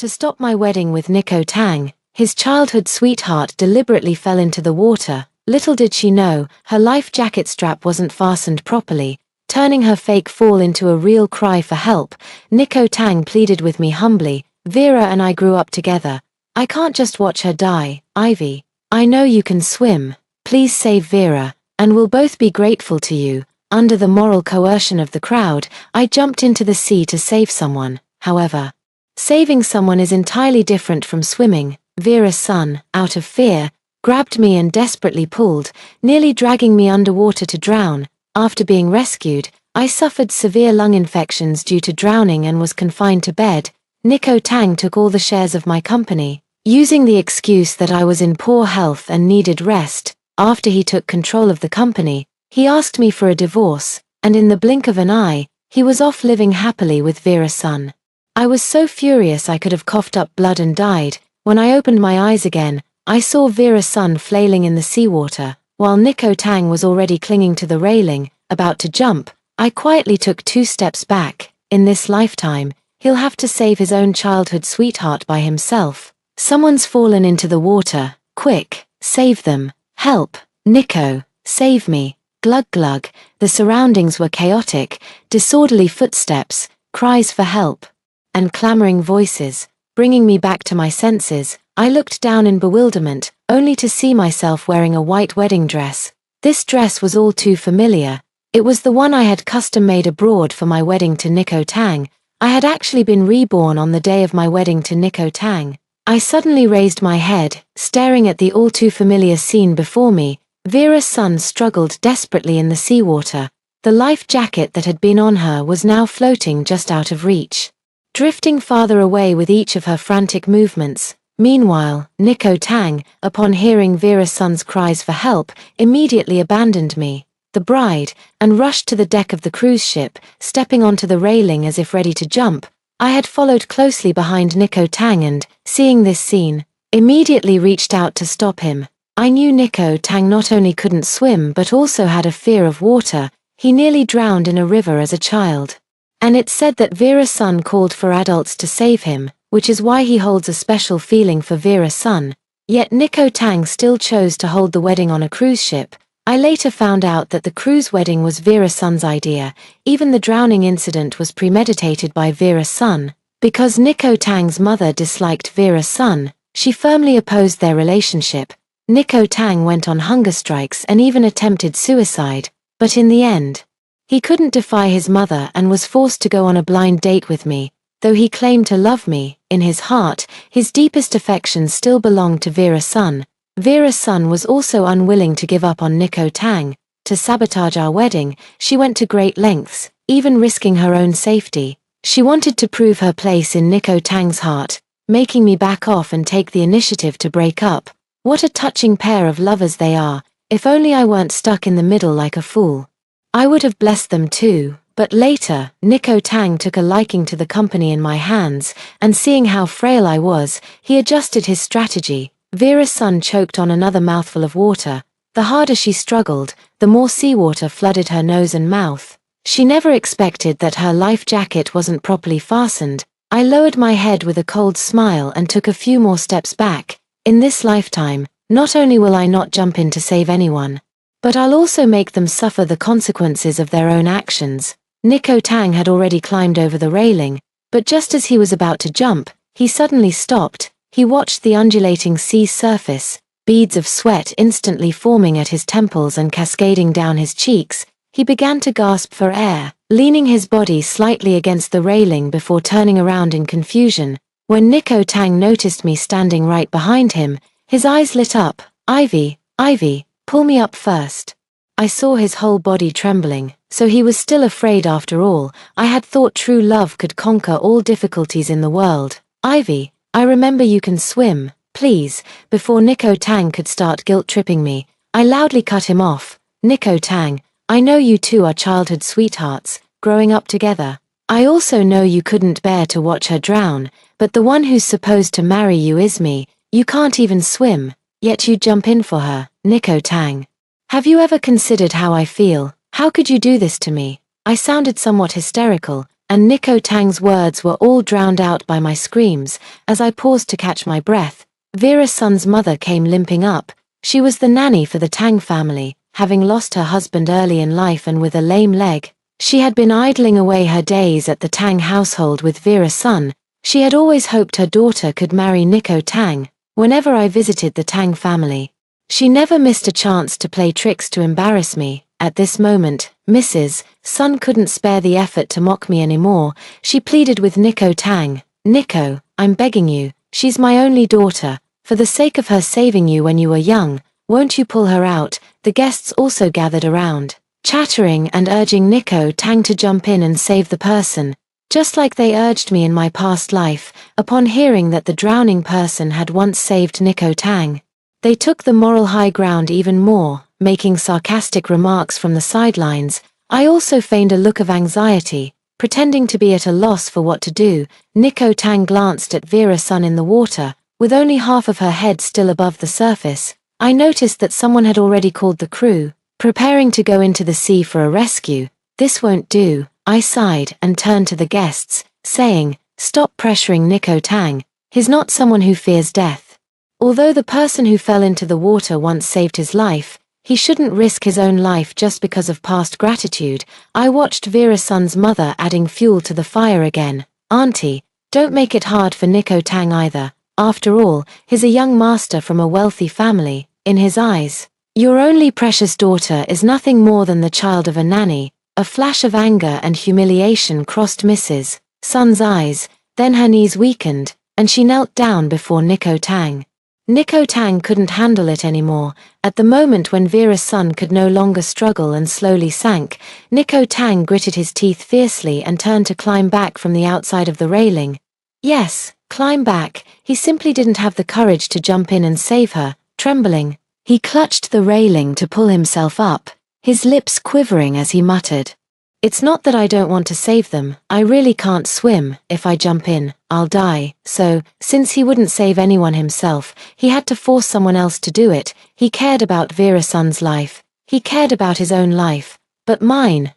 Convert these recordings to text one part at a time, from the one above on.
To stop my wedding with Nico Tang, his childhood sweetheart deliberately fell into the water. Little did she know, her life jacket strap wasn't fastened properly, turning her fake fall into a real cry for help. Nico Tang pleaded with me humbly, "Vera and I grew up together. I can't just watch her die, Ivy. I know you can swim. Please save Vera, and we'll both be grateful to you." Under the moral coercion of the crowd, I jumped into the sea to save someone. However, saving someone is entirely different from swimming. Vera's son, out of fear, grabbed me and desperately pulled, nearly dragging me underwater to drown. After being rescued, I suffered severe lung infections due to drowning and was confined to bed. Nico Tang took all the shares of my company, using the excuse that I was in poor health and needed rest. After he took control of the company, he asked me for a divorce, and in the blink of an eye, he was off living happily with Vera's son. I was so furious I could have coughed up blood and died. When I opened my eyes again, I saw Vera's son flailing in the seawater, while Nico Tang was already clinging to the railing, about to jump. I quietly took 2 steps back. In this lifetime, he'll have to save his own childhood sweetheart by himself. Someone's fallen into the water. Quick, save them. Help, Nico, save me. Glug glug. The surroundings were chaotic, disorderly footsteps, cries for help, and clamoring voices. Bringing me back to my senses, I looked down in bewilderment, only to see myself wearing a white wedding dress. This dress was all too familiar. It was the one I had custom-made abroad for my wedding to Nico Tang. I had actually been reborn on the day of my wedding to Nico Tang. I suddenly raised my head, staring at the all-too-familiar scene before me. Vera's son struggled desperately in the seawater. The life jacket that had been on her was now floating just out of reach, drifting farther away with each of her frantic movements. Meanwhile, Nico Tang, upon hearing Vera's son's cries for help, immediately abandoned me, the bride, and rushed to the deck of the cruise ship, stepping onto the railing as if ready to jump. I had followed closely behind Nico Tang and, seeing this scene, immediately reached out to stop him. I knew Nico Tang not only couldn't swim but also had a fear of water. He nearly drowned in a river as a child. And it's said that Vera's son called for adults to save him, which is why he holds a special feeling for Vera's son. Yet Nico Tang still chose to hold the wedding on a cruise ship. I later found out that the cruise wedding was Vera's son's idea. Even the drowning incident was premeditated by Vera's son. Because Nico Tang's mother disliked Vera's son, she firmly opposed their relationship. Nico Tang went on hunger strikes and even attempted suicide, but in the end, he couldn't defy his mother and was forced to go on a blind date with me. Though he claimed to love me, in his heart, his deepest affections still belonged to Vera's son. Vera's son was also unwilling to give up on Nico Tang. To sabotage our wedding, she went to great lengths, even risking her own safety. She wanted to prove her place in Nico Tang's heart, making me back off and take the initiative to break up. What a touching pair of lovers they are. If only I weren't stuck in the middle like a fool. I would have blessed them too, but later, Nico Tang took a liking to the company in my hands, and seeing how frail I was, he adjusted his strategy. Vera's son choked on another mouthful of water. The harder she struggled, the more seawater flooded her nose and mouth. She never expected that her life jacket wasn't properly fastened. I lowered my head with a cold smile and took a few more steps back. In this lifetime, not only will I not jump in to save anyone, but I'll also make them suffer the consequences of their own actions. Nico Tang had already climbed over the railing, but just as he was about to jump, he suddenly stopped. He watched the undulating sea surface, beads of sweat instantly forming at his temples and cascading down his cheeks. He began to gasp for air, leaning his body slightly against the railing before turning around in confusion. When Nico Tang noticed me standing right behind him, his eyes lit up. "Ivy, Ivy, pull me up first." I saw his whole body trembling, so he was still afraid after all. I had thought true love could conquer all difficulties in the world. "Ivy, I remember you can swim, please." Before Nico Tang could start guilt-tripping me, I loudly cut him off. "Nico Tang, I know you two are childhood sweethearts, growing up together. I also know you couldn't bear to watch her drown, but the one who's supposed to marry you is me. You can't even swim, yet you jump in for her, Nico Tang. Have you ever considered how I feel? How could you do this to me?" I sounded somewhat hysterical, and Nico Tang's words were all drowned out by my screams. As I paused to catch my breath, Vera Sun's mother came limping up. She was the nanny for the Tang family, having lost her husband early in life and with a lame leg. She had been idling away her days at the Tang household with Vera Sun. She had always hoped her daughter could marry Nico Tang. Whenever I visited the Tang family, she never missed a chance to play tricks to embarrass me. At this moment, Mrs. Sun couldn't spare the effort to mock me anymore. She pleaded with Nico Tang. "Nico, I'm begging you, she's my only daughter. For the sake of her saving you when you were young, won't you pull her out?" The guests also gathered around, chattering and urging Nico Tang to jump in and save the person, just like they urged me in my past life, upon hearing that the drowning person had once saved Nico Tang. They took the moral high ground even more, making sarcastic remarks from the sidelines. I also feigned a look of anxiety, pretending to be at a loss for what to do. Nico Tang glanced at Vera Sun in the water, with only half of her head still above the surface. I noticed that someone had already called the crew, preparing to go into the sea for a rescue. "This won't do," I sighed and turned to the guests, saying, "Stop pressuring Nico Tang. He's not someone who fears death. Although the person who fell into the water once saved his life, he shouldn't risk his own life just because of past gratitude." I watched Vera Sun's mother adding fuel to the fire again. "Auntie, don't make it hard for Nico Tang either. After all, he's a young master from a wealthy family." In his eyes, "Your only precious daughter is nothing more than the child of a nanny." A flash of anger and humiliation crossed Mrs. Sun's eyes, then her knees weakened, and she knelt down before Nico Tang. Nico Tang couldn't handle it anymore. At the moment when Vera Sun could no longer struggle and slowly sank, Nico Tang gritted his teeth fiercely and turned to climb back from the outside of the railing. Yes, climb back. He simply didn't have the courage to jump in and save her. Trembling, he clutched the railing to pull himself up, his lips quivering as he muttered, "It's not that I don't want to save them, I really can't swim. If I jump in, I'll die." So, since he wouldn't save anyone himself, he had to force someone else to do it. He cared about Vera Sun's life. He cared about his own life. But mine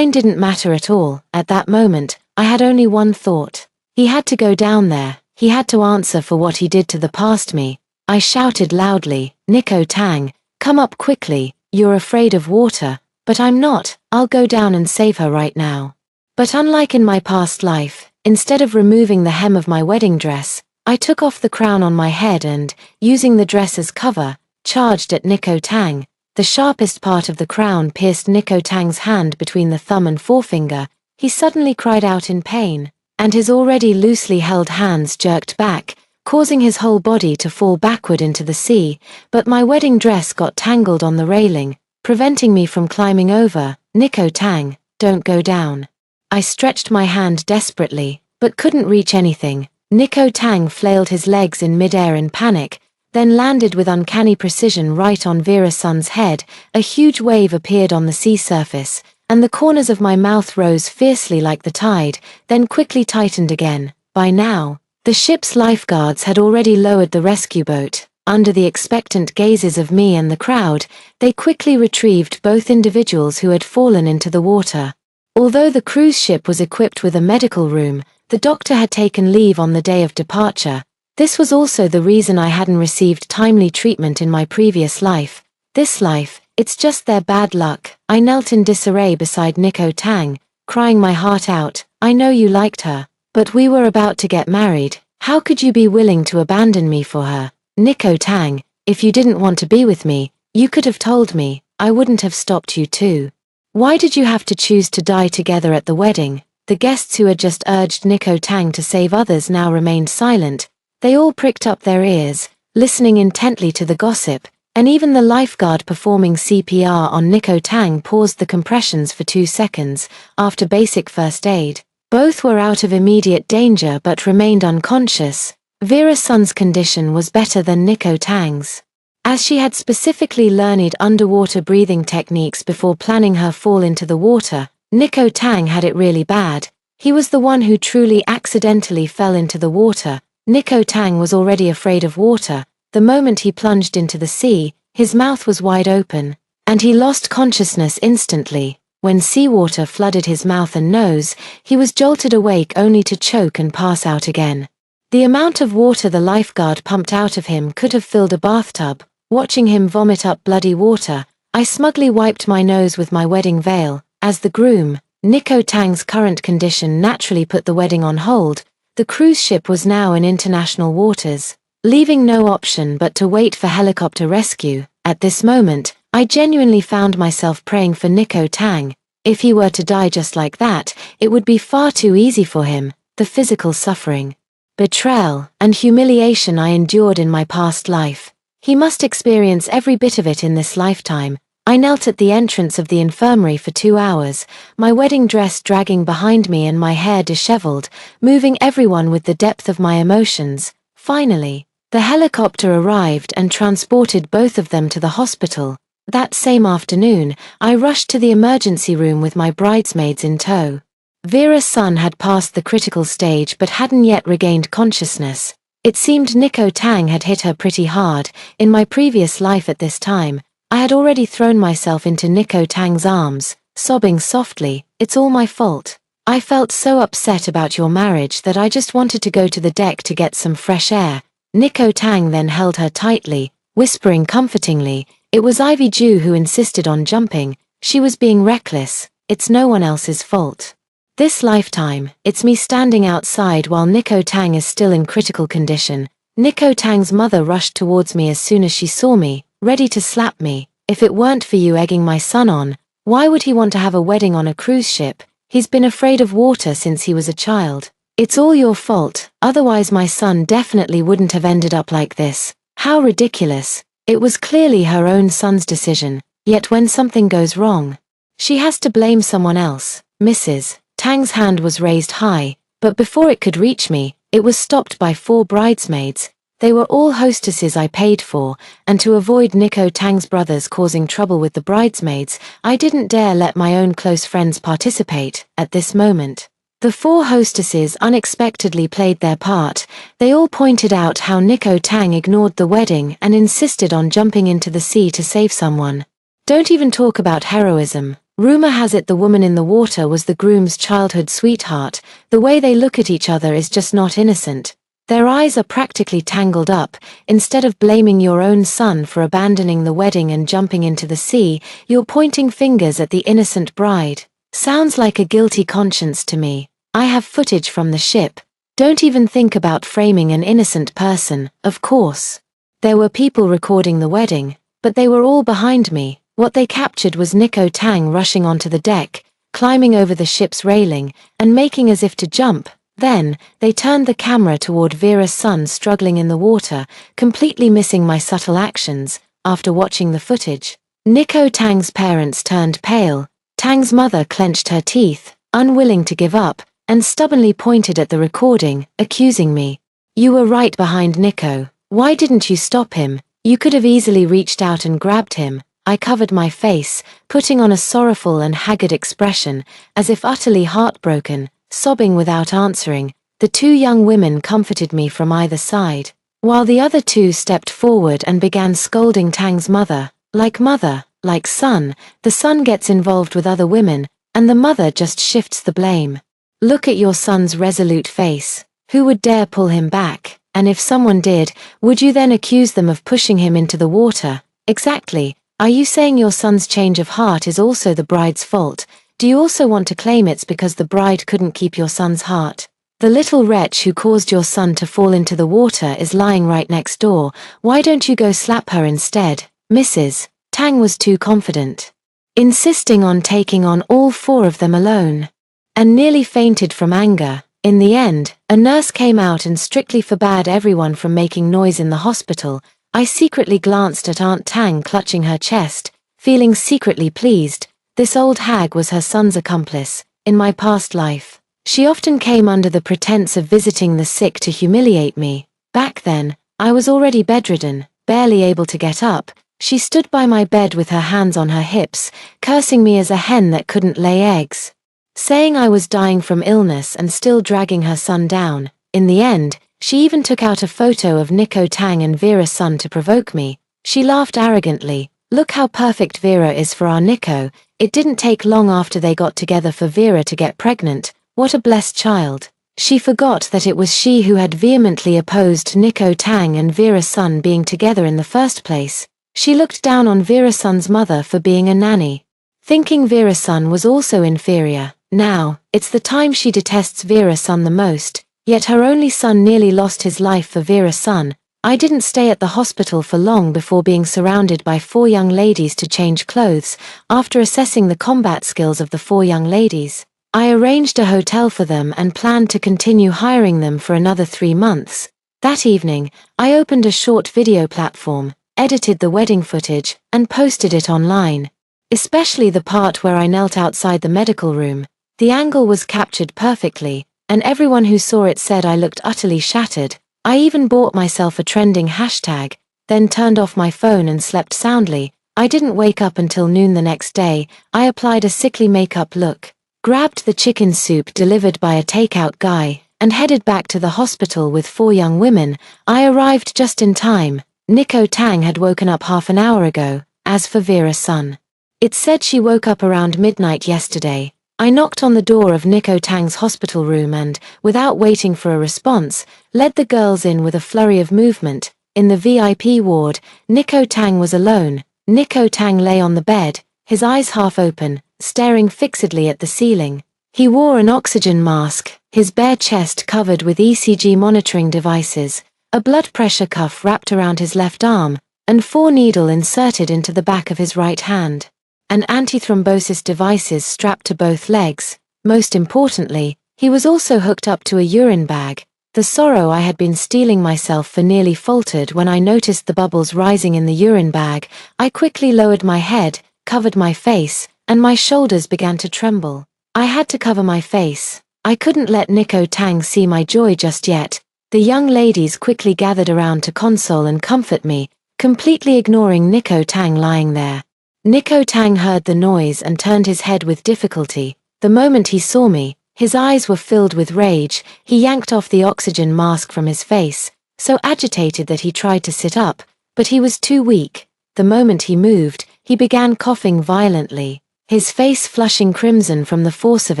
didn't matter at all. At that moment, I had only one thought. He had to go down there. He had to answer for what he did to the past me. I shouted loudly, "Nico Tang, come up quickly. You're afraid of water." "But I'm not. I'll go down and save her right now." But unlike in my past life, instead of removing the hem of my wedding dress, I took off the crown on my head and, using the dress as cover, charged at Nico Tang. The sharpest part of the crown pierced Nico Tang's hand between the thumb and forefinger. He suddenly cried out in pain, and his already loosely held hands jerked back, causing his whole body to fall backward into the sea. But my wedding dress got tangled on the railing, preventing me from climbing over. "Nico Tang, don't go down." I stretched my hand desperately, but couldn't reach anything. Nico Tang flailed his legs in midair in panic, then landed with uncanny precision right on Vera Sun's head. A huge wave appeared on the sea surface, and the corners of my mouth rose fiercely like the tide, then quickly tightened again. By now, the ship's lifeguards had already lowered the rescue boat. Under the expectant gazes of me and the crowd, they quickly retrieved both individuals who had fallen into the water. Although the cruise ship was equipped with a medical room, the doctor had taken leave on the day of departure. This was also the reason I hadn't received timely treatment in my previous life. This life, it's just their bad luck. I knelt in disarray beside Nico Tang, crying my heart out. "I know you liked her, but we were about to get married. How could you be willing to abandon me for her? Nico Tang, if you didn't want to be with me, you could have told me. I wouldn't have stopped you too. Why did you have to choose to die together at the wedding?" The guests who had just urged Nico Tang to save others now remained silent. They all pricked up their ears, listening intently to the gossip, and even the lifeguard performing CPR on Nico Tang paused the compressions for 2 seconds. After basic first aid, both were out of immediate danger but remained unconscious. Vera Sun's condition was better than Nico Tang's, as she had specifically learned underwater breathing techniques before planning her fall into the water. Nico Tang had it really bad. He was the one who truly accidentally fell into the water. Nico Tang was already afraid of water. The moment he plunged into the sea, his mouth was wide open, and he lost consciousness instantly. When seawater flooded his mouth and nose, he was jolted awake only to choke and pass out again. The amount of water the lifeguard pumped out of him could have filled a bathtub. Watching him vomit up bloody water, I smugly wiped my nose with my wedding veil. As the groom, Nico Tang's current condition naturally put the wedding on hold. The cruise ship was now in international waters, leaving no option but to wait for helicopter rescue. At this moment, I genuinely found myself praying for Nico Tang. If he were to die just like that, it would be far too easy for him. The physical suffering, betrayal, and humiliation I endured in my past life, he must experience every bit of it in this lifetime. I knelt at the entrance of the infirmary for 2 hours, my wedding dress dragging behind me and my hair disheveled, moving everyone with the depth of my emotions. Finally, the helicopter arrived and transported both of them to the hospital. That same afternoon, I rushed to the emergency room with my bridesmaids in tow. Vera's son had passed the critical stage but hadn't yet regained consciousness. It seemed Nico Tang had hit her pretty hard. In my previous life at this time, I had already thrown myself into Nico Tang's arms, sobbing softly, "It's all my fault. I felt so upset about your marriage that I just wanted to go to the deck to get some fresh air." Nico Tang then held her tightly, whispering comfortingly, "It was Ivy Ju who insisted on jumping. She was being reckless. It's no one else's fault. This lifetime, it's me standing outside while Nico Tang is still in critical condition." Nico Tang's mother rushed towards me as soon as she saw me, ready to slap me. "If it weren't for you egging my son on, why would he want to have a wedding on a cruise ship? He's been afraid of water since he was a child. It's all your fault, otherwise my son definitely wouldn't have ended up like this." How ridiculous. It was clearly her own son's decision, yet when something goes wrong, she has to blame someone else. Mrs. Tang's hand was raised high, but before it could reach me, it was stopped by 4 bridesmaids. They were all hostesses I paid for, and to avoid Nico Tang's brothers causing trouble with the bridesmaids, I didn't dare let my own close friends participate. At this moment, the 4 hostesses unexpectedly played their part. They all pointed out how Nico Tang ignored the wedding and insisted on jumping into the sea to save someone. Don't even talk about heroism. Rumor has it the woman in the water was the groom's childhood sweetheart. The way they look at each other is just not innocent. Their eyes are practically tangled up. Instead of blaming your own son for abandoning the wedding and jumping into the sea, you're pointing fingers at the innocent bride. Sounds like a guilty conscience to me. I have footage from the ship. Don't even think about framing an innocent person. Of course, there were people recording the wedding, but they were all behind me. What they captured was Nico Tang rushing onto the deck, climbing over the ship's railing, and making as if to jump. Then, they turned the camera toward Vera's son struggling in the water, completely missing my subtle actions. After watching the footage, Nico Tang's parents turned pale. Tang's mother clenched her teeth, unwilling to give up, and stubbornly pointed at the recording, accusing me. "You were right behind Nico. Why didn't you stop him? You could have easily reached out and grabbed him." I covered my face, putting on a sorrowful and haggard expression, as if utterly heartbroken, sobbing without answering. The 2 young women comforted me from either side, while the other 2 stepped forward and began scolding Tang's mother. Mother, like son, the son gets involved with other women, and the mother just shifts the blame. Look at your son's resolute face. Who would dare pull him back? And if someone did, would you then accuse them of pushing him into the water? Exactly. Are you saying your son's change of heart is also the bride's fault? Do you also want to claim it's because the bride couldn't keep your son's heart? The little wretch who caused your son to fall into the water is lying right next door. Why don't you go slap her instead? Mrs. Tang was too confident, insisting on taking on all 4 of them alone, and nearly fainted from anger. In the end, a nurse came out and strictly forbade everyone from making noise in the hospital. I secretly glanced at Aunt Tang clutching her chest, feeling secretly pleased. This old hag was her son's accomplice. In my past life, she often came under the pretense of visiting the sick to humiliate me. Back then, I was already bedridden, barely able to get up. She stood by my bed with her hands on her hips, cursing me as a hen that couldn't lay eggs, saying I was dying from illness and still dragging her son down. In the end, she even took out a photo of Nico Tang and Vera's son to provoke me. She laughed arrogantly. Look how perfect Vera is for our Nico. It didn't take long after they got together for Vera to get pregnant. What a blessed child. She forgot that it was she who had vehemently opposed Nico Tang and Vera Sun being together in the first place. She looked down on Vera Sun's mother for being a nanny, thinking Vera Sun was also inferior. Now, it's the time she detests Vera Sun the most, yet her only son nearly lost his life for Vera Sun. I didn't stay at the hospital for long before being surrounded by 4 young ladies to change clothes. After assessing the combat skills of the 4 young ladies, I arranged a hotel for them and planned to continue hiring them for another 3 months. That evening, I opened a short video platform, edited the wedding footage, and posted it online. Especially the part where I knelt outside the medical room. The angle was captured perfectly, and everyone who saw it said I looked utterly shattered. I even bought myself a trending hashtag, then turned off my phone and slept soundly. I didn't wake up until noon the next day. I applied a sickly makeup look, grabbed the chicken soup delivered by a takeout guy, and headed back to the hospital with 4 young women. I arrived just in time. Nico Tang had woken up half an hour ago. As for Vera Sun, it said she woke up around midnight yesterday. I knocked on the door of Nico Tang's hospital room and, without waiting for a response, led the girls in with a flurry of movement. In the VIP ward, Nico Tang was alone. Nico Tang lay on the bed, his eyes half open, staring fixedly at the ceiling. He wore an oxygen mask, his bare chest covered with ECG monitoring devices, a blood pressure cuff wrapped around his left arm, and 4 needles inserted into the back of his right hand, and antithrombosis devices strapped to both legs. Most importantly, he was also hooked up to a urine bag. The sorrow I had been stealing myself for nearly faltered when I noticed the bubbles rising in the urine bag. I quickly lowered my head, covered my face, and my shoulders began to tremble. I had to cover my face. I couldn't let Nico Tang see my joy just yet. The young ladies quickly gathered around to console and comfort me, completely ignoring Nico Tang lying there. Nico Tang heard the noise and turned his head with difficulty. The moment he saw me, his eyes were filled with rage. He yanked off the oxygen mask from his face, so agitated that he tried to sit up, but he was too weak. The moment he moved, he began coughing violently, his face flushing crimson from the force of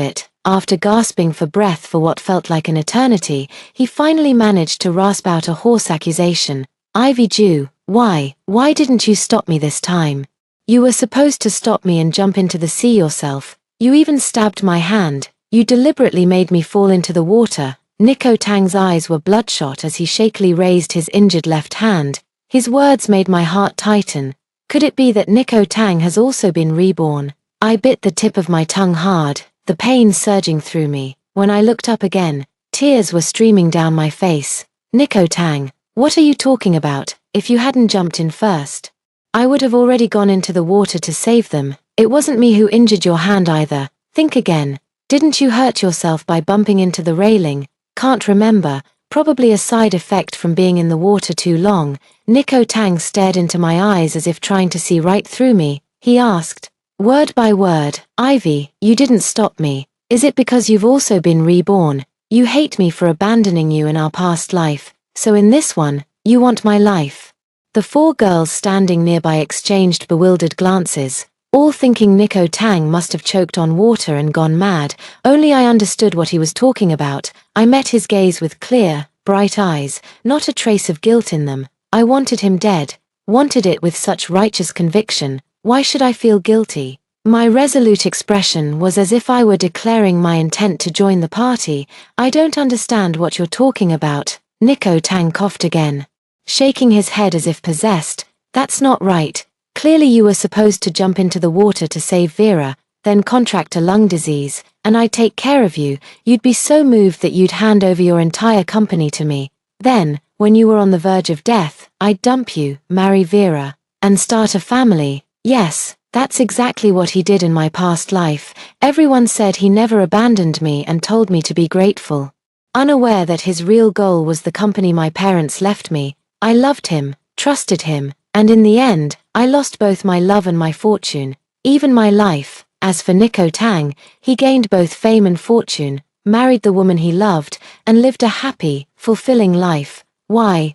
it. After gasping for breath for what felt like an eternity, he finally managed to rasp out a hoarse accusation. "Ivy Jew, why didn't you stop me this time? You were supposed to stop me and jump into the sea yourself. You even stabbed my hand. You deliberately made me fall into the water." Nico Tang's eyes were bloodshot as he shakily raised his injured left hand. His words made my heart tighten. Could it be that Nico Tang has also been reborn? I bit the tip of my tongue hard, the pain surging through me. When I looked up again, tears were streaming down my face. "Nico Tang, what are you talking about? If you hadn't jumped in first, I would have already gone into the water to save them. It wasn't me who injured your hand either. Think again. Didn't you hurt yourself by bumping into the railing? Can't remember. Probably a side effect from being in the water too long." Nico Tang stared into my eyes as if trying to see right through me. He asked, word by word, "Ivy, you didn't stop me. Is it because you've also been reborn? You hate me for abandoning you in our past life, so in this one, you want my life." The 4 girls standing nearby exchanged bewildered glances, all thinking Nico Tang must have choked on water and gone mad. Only I understood what he was talking about. I met his gaze with clear, bright eyes, not a trace of guilt in them. I wanted him dead, wanted it with such righteous conviction. Why should I feel guilty? My resolute expression was as if I were declaring my intent to join the party. "I don't understand what you're talking about." Nico Tang coughed again, shaking his head as if possessed. "That's not right. Clearly you were supposed to jump into the water to save Vera, then contract a lung disease, and I'd take care of you. You'd be so moved that you'd hand over your entire company to me. Then, when you were on the verge of death, I'd dump you, marry Vera, and start a family." Yes, that's exactly what he did in my past life. Everyone said he never abandoned me and told me to be grateful. Unaware that his real goal was the company my parents left me, I loved him, trusted him, and in the end, I lost both my love and my fortune, even my life. As for Nico Tang, he gained both fame and fortune, married the woman he loved, and lived a happy, fulfilling life. Why?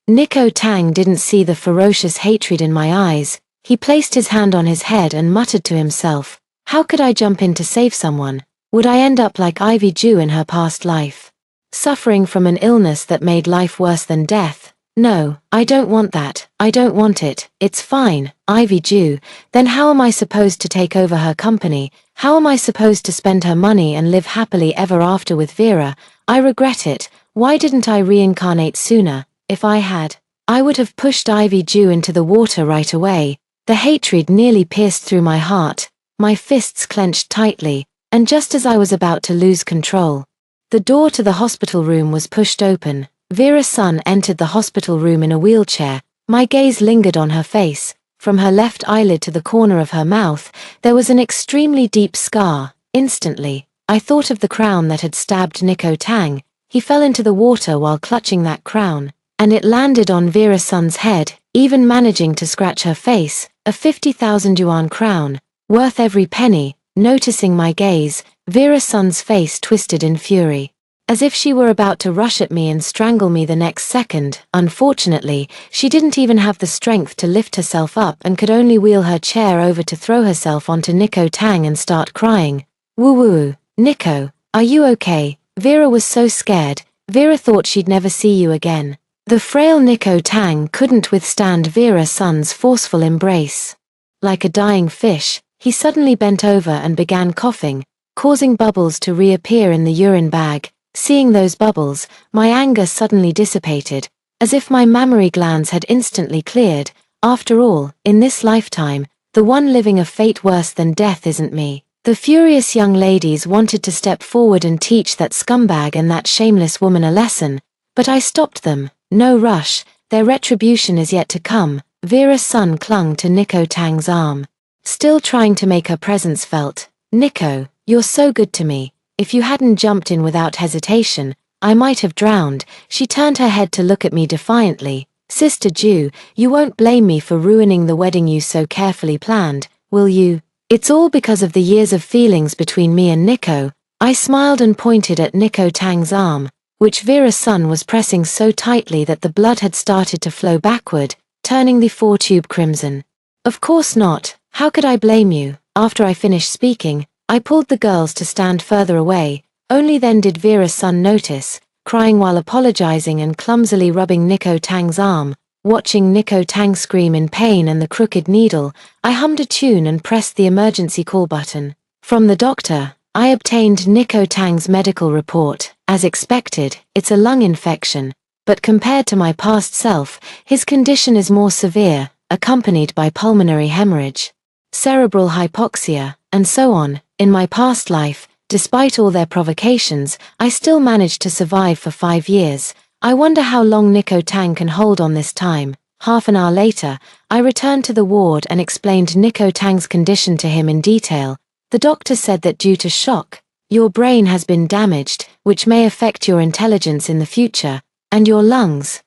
Nico Tang didn't see the ferocious hatred in my eyes. He placed his hand on his head and muttered to himself, "How could I jump in to save someone? Would I end up like Ivy Jew in her past life? Suffering from an illness that made life worse than death? No, I don't want that, I don't want it, it's fine, Ivy Jew. Then how am I supposed to take over her company? How am I supposed to spend her money and live happily ever after with Vera? I regret it. Why didn't I reincarnate sooner? If I had, I would have pushed Ivy Jew into the water right away." The hatred nearly pierced through my heart, my fists clenched tightly, and just as I was about to lose control, the door to the hospital room was pushed open. Vera's son entered the hospital room in a wheelchair. My gaze lingered on her face. From her left eyelid to the corner of her mouth, there was an extremely deep scar. Instantly, I thought of the crown that had stabbed Nico Tang. He fell into the water while clutching that crown, and it landed on Vera's son's head, even managing to scratch her face. A 50,000 yuan crown, worth every penny. Noticing my gaze, Vera's son's face twisted in fury, as if she were about to rush at me and strangle me the next second. Unfortunately, she didn't even have the strength to lift herself up and could only wheel her chair over to throw herself onto Nico Tang and start crying. "Woo-woo, Nico, are you okay?" Vera was so scared. Vera thought she'd never see you again. The frail Nico Tang couldn't withstand Vera's son's forceful embrace. Like a dying fish, he suddenly bent over and began coughing, causing bubbles to reappear in the urine bag. Seeing those bubbles, my anger suddenly dissipated, as if my mammary glands had instantly cleared. After all, in this lifetime, the one living a fate worse than death isn't me. The furious young ladies wanted to step forward and teach that scumbag and that shameless woman a lesson, but I stopped them. No rush, their retribution is yet to come. Vera's son clung to Nico Tang's arm, still trying to make her presence felt. "Nico, you're so good to me. If you hadn't jumped in without hesitation, I might have drowned." She turned her head to look at me defiantly. "Sister Jew, you won't blame me for ruining the wedding you so carefully planned, will you? It's all because of the years of feelings between me and Nico." I smiled and pointed at Nico Tang's arm, which Vera's son was pressing so tightly that the blood had started to flow backward, turning the foretube crimson. "Of course not. How could I blame you?" After I finished speaking, I pulled the girls to stand further away. Only then did Vera's son notice, crying while apologizing and clumsily rubbing Nico Tang's arm. Watching Nico Tang scream in pain and the crooked needle, I hummed a tune and pressed the emergency call button. From the doctor, I obtained Nico Tang's medical report. As expected, it's a lung infection, but compared to my past self, his condition is more severe, accompanied by pulmonary hemorrhage, cerebral hypoxia, and so on. In my past life, despite all their provocations, I still managed to survive for 5 years. I wonder how long Nico Tang can hold on this time. Half an hour later, I returned to the ward and explained Nico Tang's condition to him in detail. The doctor said that due to shock, your brain has been damaged, which may affect your intelligence in the future, and your lungs.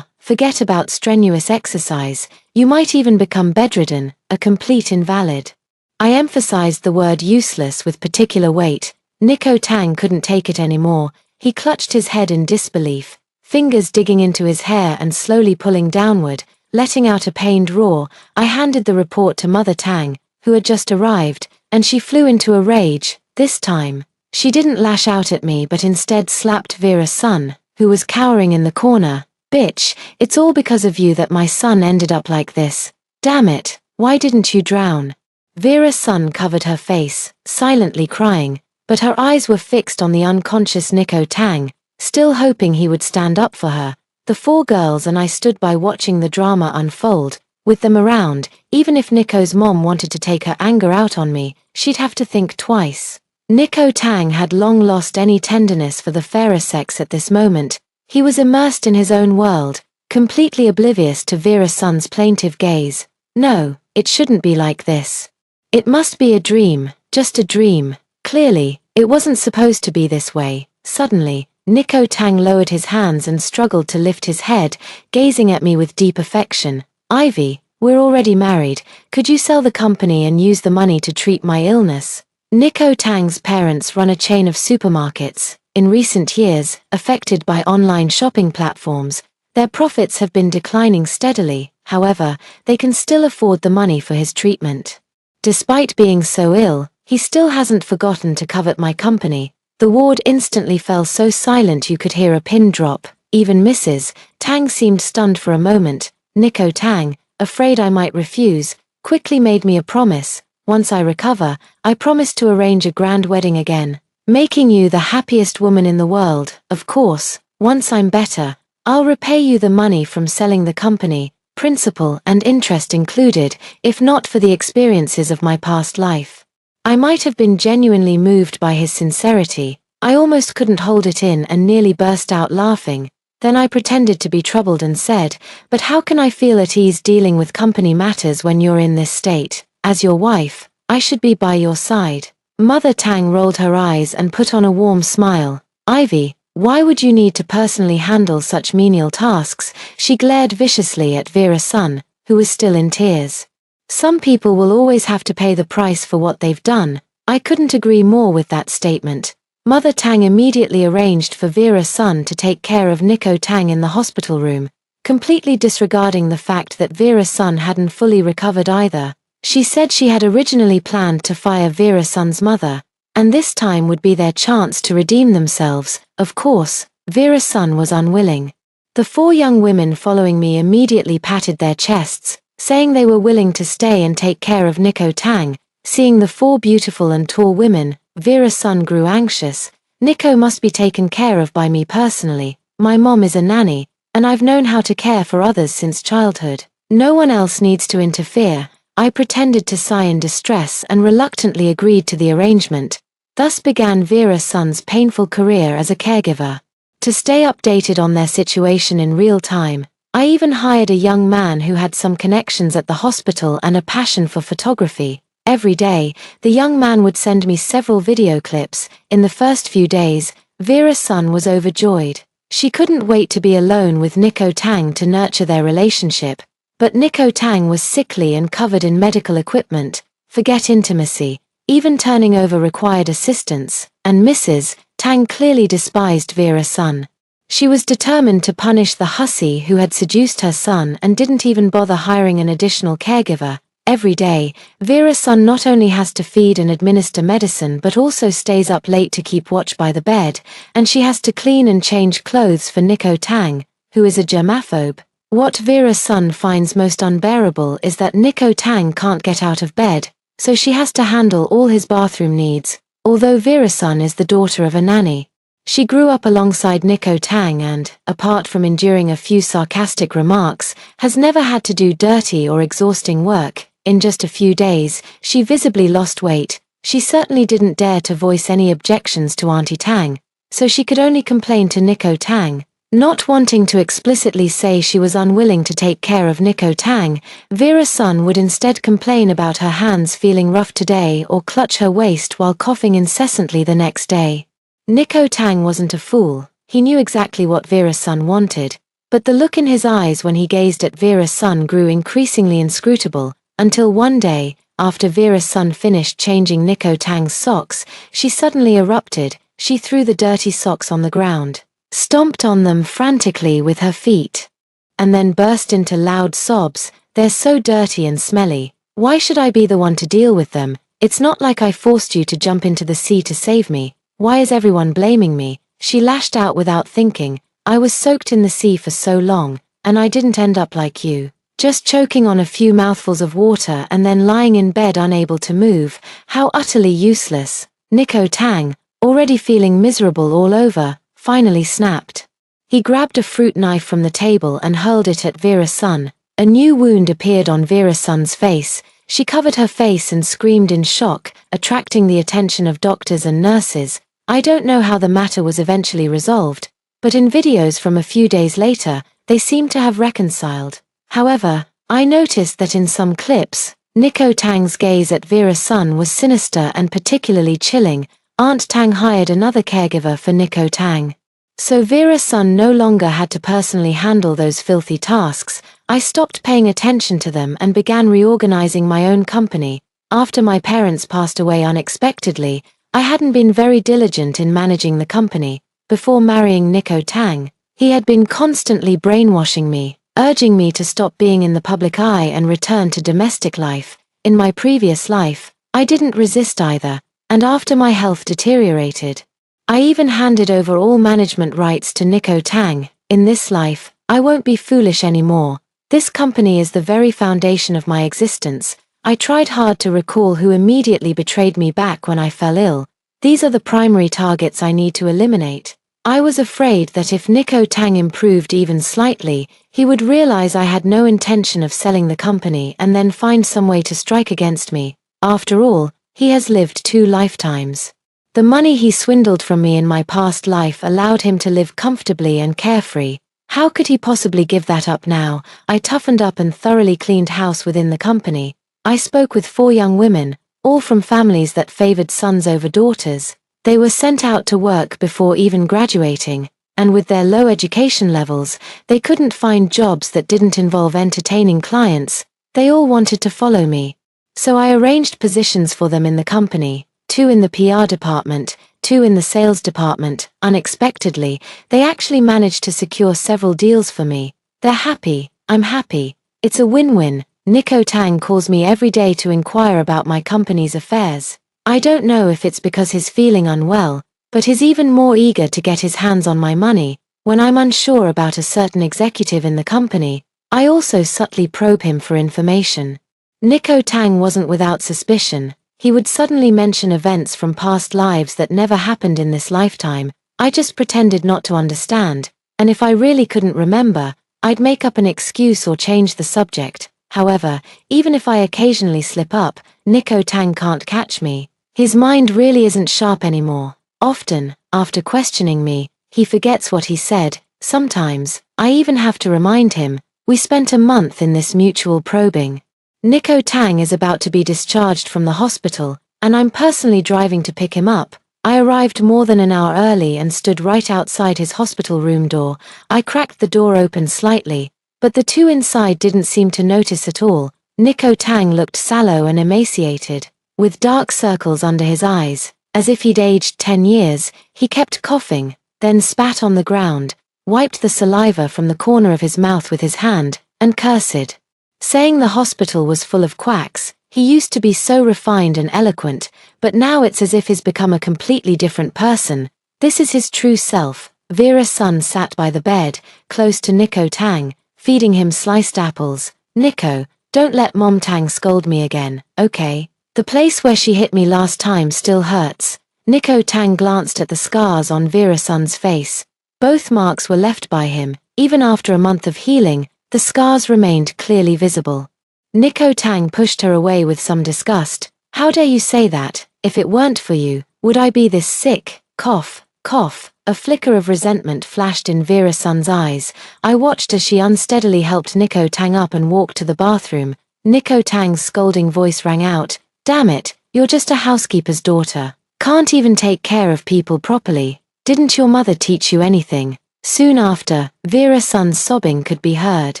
Forget about strenuous exercise, you might even become bedridden, a complete invalid. I emphasized the word useless with particular weight. Nico Tang couldn't take it anymore. He clutched his head in disbelief, fingers digging into his hair and slowly pulling downward, letting out a pained roar. I handed the report to Mother Tang, who had just arrived, and she flew into a rage. This time, she didn't lash out at me but instead slapped Vera's son, who was cowering in the corner. "Bitch, it's all because of you that my son ended up like this. Damn it, why didn't you drown?" Vera's son covered her face, silently crying, but her eyes were fixed on the unconscious Nico Tang, still hoping he would stand up for her. The 4 girls and I stood by watching the drama unfold. With them around, even if Nico's mom wanted to take her anger out on me, she'd have to think twice. Nico Tang had long lost any tenderness for the fairer sex at this moment. He was immersed in his own world, completely oblivious to Vera's son's plaintive gaze. No, it shouldn't be like this. It must be a dream, just a dream. Clearly, it wasn't supposed to be this way. Suddenly, Nico Tang lowered his hands and struggled to lift his head, gazing at me with deep affection. "Ivy, we're already married. Could you sell the company and use the money to treat my illness?" Nico Tang's parents run a chain of supermarkets. In recent years, affected by online shopping platforms, their profits have been declining steadily. however, they can still afford the money for his treatment. Despite being so ill, he still hasn't forgotten to covet my company. The ward instantly fell so silent you could hear a pin drop. Even Mrs. Tang seemed stunned for a moment. Nico Tang, afraid I might refuse, quickly made me a promise. Once I recover, I promise to arrange a grand wedding again, making you the happiest woman in the world. Of course, once I'm better, I'll repay you the money from selling the company, principal and interest included, if not for the experiences of my past life. I might have been genuinely moved by his sincerity. I almost couldn't hold it in and nearly burst out laughing. Then I pretended to be troubled and said, "But how can I feel at ease dealing with company matters when you're in this state? As your wife, I should be by your side." Mother Tang rolled her eyes and put on a warm smile. "Ivy, why would you need to personally handle such menial tasks?" She glared viciously at Vera's son, who was still in tears. "Some people will always have to pay the price for what they've done." I couldn't agree more with that statement. Mother Tang immediately arranged for Vera's son to take care of Nico Tang in the hospital room, completely disregarding the fact that Vera's son hadn't fully recovered either. She said she had originally planned to fire Vera's son's mother, and this time would be their chance to redeem themselves. Of course, Vera's son was unwilling. The 4 young women following me immediately patted their chests, saying they were willing to stay and take care of Nico Tang. Seeing the 4 beautiful and tall women, Vera's son grew anxious. "Nico must be taken care of by me personally. My mom is a nanny, and I've known how to care for others since childhood. No one else needs to interfere." I pretended to sigh in distress and reluctantly agreed to the arrangement. Thus began Vera's son's painful career as a caregiver. To stay updated on their situation in real time, I even hired a young man who had some connections at the hospital and a passion for photography. Every day, the young man would send me several video clips. In the first few days, Vera's son was overjoyed. She couldn't wait to be alone with Nico Tang to nurture their relationship. But Nico Tang was sickly and covered in medical equipment. Forget intimacy. Even turning over required assistance, and Mrs. Tang clearly despised Vera's son. She was determined to punish the hussy who had seduced her son and didn't even bother hiring an additional caregiver. Every day, Vera's son not only has to feed and administer medicine but also stays up late to keep watch by the bed, and she has to clean and change clothes for Nico Tang, who is a germaphobe. What Vera's son finds most unbearable is that Nico Tang can't get out of bed, so she has to handle all his bathroom needs. Although Vera's son is the daughter of a nanny, she grew up alongside Nico Tang and, apart from enduring a few sarcastic remarks, has never had to do dirty or exhausting work. In just a few days, she visibly lost weight. She certainly didn't dare to voice any objections to Auntie Tang, so she could only complain to Nico Tang. Not wanting to explicitly say she was unwilling to take care of Nico Tang, Vera's son would instead complain about her hands feeling rough today or clutch her waist while coughing incessantly the next day. Nico Tang wasn't a fool. He knew exactly what Vera's son wanted, but the look in his eyes when he gazed at Vera's son grew increasingly inscrutable. Until one day, after Vera's son finished changing Nico Tang's socks, she suddenly erupted. She threw the dirty socks on the ground, stomped on them frantically with her feet, and then burst into loud sobs. "They're so dirty and smelly. Why should I be the one to deal with them? It's not like I forced you to jump into the sea to save me. Why is everyone blaming me?" She lashed out without thinking. "I was soaked in the sea for so long, and I didn't end up like you, just choking on a few mouthfuls of water and then lying in bed unable to move. How utterly useless." Nico Tang, already feeling miserable all over, finally snapped. He grabbed a fruit knife from the table and hurled it at Vera's son. A new wound appeared on Vera's son's face. She covered her face and screamed in shock, attracting the attention of doctors and nurses. I don't know how the matter was eventually resolved, but in videos from a few days later, they seemed to have reconciled. However, I noticed that in some clips, Nico Tang's gaze at Vera's son was sinister and particularly chilling. Aunt Tang hired another caregiver for Nico Tang, so Vera's son no longer had to personally handle those filthy tasks. I stopped paying attention to them and began reorganizing my own company. After my parents passed away unexpectedly, I hadn't been very diligent in managing the company. Before marrying Nico Tang, he had been constantly brainwashing me. urging me to stop being in the public eye and return to domestic life. In my previous life, I didn't resist either, and after my health deteriorated, I even handed over all management rights to Nico Tang. In this life, I won't be foolish anymore. This company is the very foundation of my existence. I tried hard to recall who immediately betrayed me back when I fell ill. These are the primary targets I need to eliminate. I was afraid that if Nico Tang improved even slightly, he would realize I had no intention of selling the company and then find some way to strike against me. After all, he has lived 2 lifetimes. The money he swindled from me in my past life allowed him to live comfortably and carefree. How could he possibly give that up now? I toughened up and thoroughly cleaned house within the company. I spoke with 4 young women, all from families that favored sons over daughters. They were sent out to work before even graduating, and with their low education levels, they couldn't find jobs that didn't involve entertaining clients. They all wanted to follow me. So I arranged positions for them in the company, 2 in the PR department, 2 in the sales department. Unexpectedly, they actually managed to secure several deals for me. They're happy, I'm happy. It's a win-win. Nico Tang calls me every day to inquire about my company's affairs. I don't know if it's because he's feeling unwell, but he's even more eager to get his hands on my money. When I'm unsure about a certain executive in the company, I also subtly probe him for information. Nico Tang wasn't without suspicion. He would suddenly mention events from past lives that never happened in this lifetime. I just pretended not to understand, and if I really couldn't remember, I'd make up an excuse or change the subject. However, even if I occasionally slip up, Nico Tang can't catch me. His mind really isn't sharp anymore. Often, after questioning me, he forgets what he said. Sometimes, I even have to remind him. We spent a month in this mutual probing. Nico Tang is about to be discharged from the hospital, and I'm personally driving to pick him up. I arrived more than an hour early and stood right outside his hospital room door. I cracked the door open slightly, but the 2 inside didn't seem to notice at all. Nico Tang looked sallow and emaciated, with dark circles under his eyes, as if he'd aged 10 years. He kept coughing, then spat on the ground, wiped the saliva from the corner of his mouth with his hand, and cursed, saying the hospital was full of quacks. He used to be so refined and eloquent, but now it's as if he's become a completely different person. This is his true self. Vera's son sat by the bed, close to Nico Tang, feeding him sliced apples. Nico, don't let Mom Tang scold me again, okay? The place where she hit me last time still hurts. Nico Tang glanced at the scars on Vera's son's face. Both marks were left by him. Even after a month of healing, the scars remained clearly visible. Nico Tang pushed her away with some disgust. How dare you say that? If it weren't for you, would I be this sick? Cough, cough. A flicker of resentment flashed in Vera's son's eyes. I watched as she unsteadily helped Nico Tang up and walked to the bathroom. Nico Tang's scolding voice rang out. Damn it, you're just a housekeeper's daughter. Can't even take care of people properly. Didn't your mother teach you anything? Soon after, Vera's son's sobbing could be heard.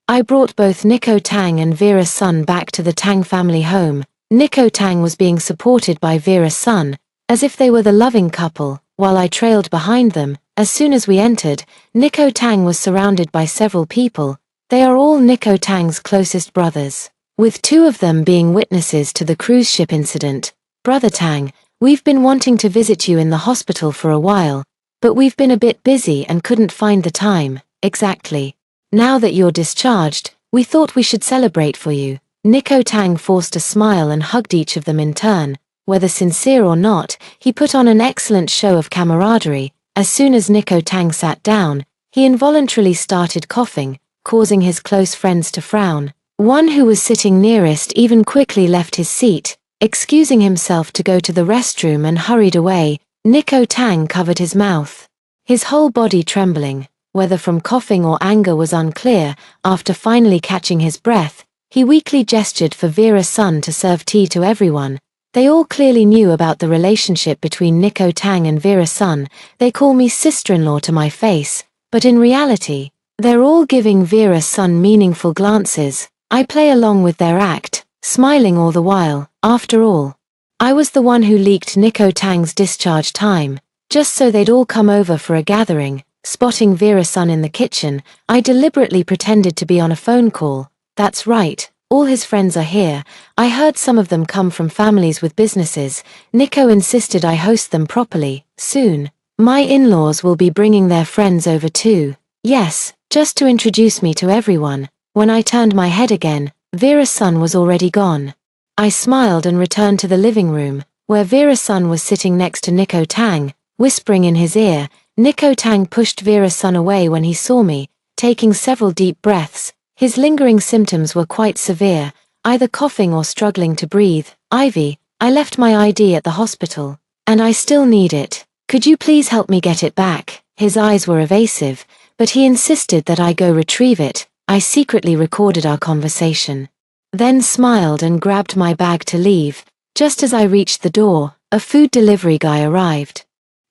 I brought both Nico Tang and Vera's son back to the Tang family home. Nico Tang was being supported by Vera's son, as if they were the loving couple, while I trailed behind them. As soon as we entered, Nico Tang was surrounded by several people. They are all Nico Tang's closest brothers, with 2 of them being witnesses to the cruise ship incident. Brother Tang, we've been wanting to visit you in the hospital for a while, but we've been a bit busy and couldn't find the time. Exactly. Now that you're discharged, we thought we should celebrate for you. Nico Tang forced a smile and hugged each of them in turn. Whether sincere or not, he put on an excellent show of camaraderie. As soon as Nico Tang sat down, he involuntarily started coughing, causing his close friends to frown. One who was sitting nearest even quickly left his seat, excusing himself to go to the restroom, and hurried away. Nico Tang covered his mouth, his whole body trembling. Whether from coughing or anger was unclear. After finally catching his breath, he weakly gestured for Vera's son to serve tea to everyone. They all clearly knew about the relationship between Nico Tang and Vera's son. They call me sister-in-law to my face, but in reality, they're all giving Vera's son meaningful glances. I play along with their act, smiling all the while. After all, I was the one who leaked Nico Tang's discharge time, just so they'd all come over for a gathering. Spotting Vera's son in the kitchen, I deliberately pretended to be on a phone call. That's right, all his friends are here. I heard some of them come from families with businesses. Nico insisted I host them properly. Soon, my in-laws will be bringing their friends over too. Yes, just to introduce me to everyone. When I turned my head again, Vera's son was already gone. I smiled and returned to the living room, where Vera's son was sitting next to Nico Tang, whispering in his ear. Nico Tang pushed Vera's son away when he saw me, taking several deep breaths. His lingering symptoms were quite severe, either coughing or struggling to breathe. Ivy, I left my ID at the hospital, and I still need it. Could you please help me get it back? His eyes were evasive, but he insisted that I go retrieve it. I secretly recorded our conversation, then smiled and grabbed my bag to leave. Just as I reached the door, a food delivery guy arrived.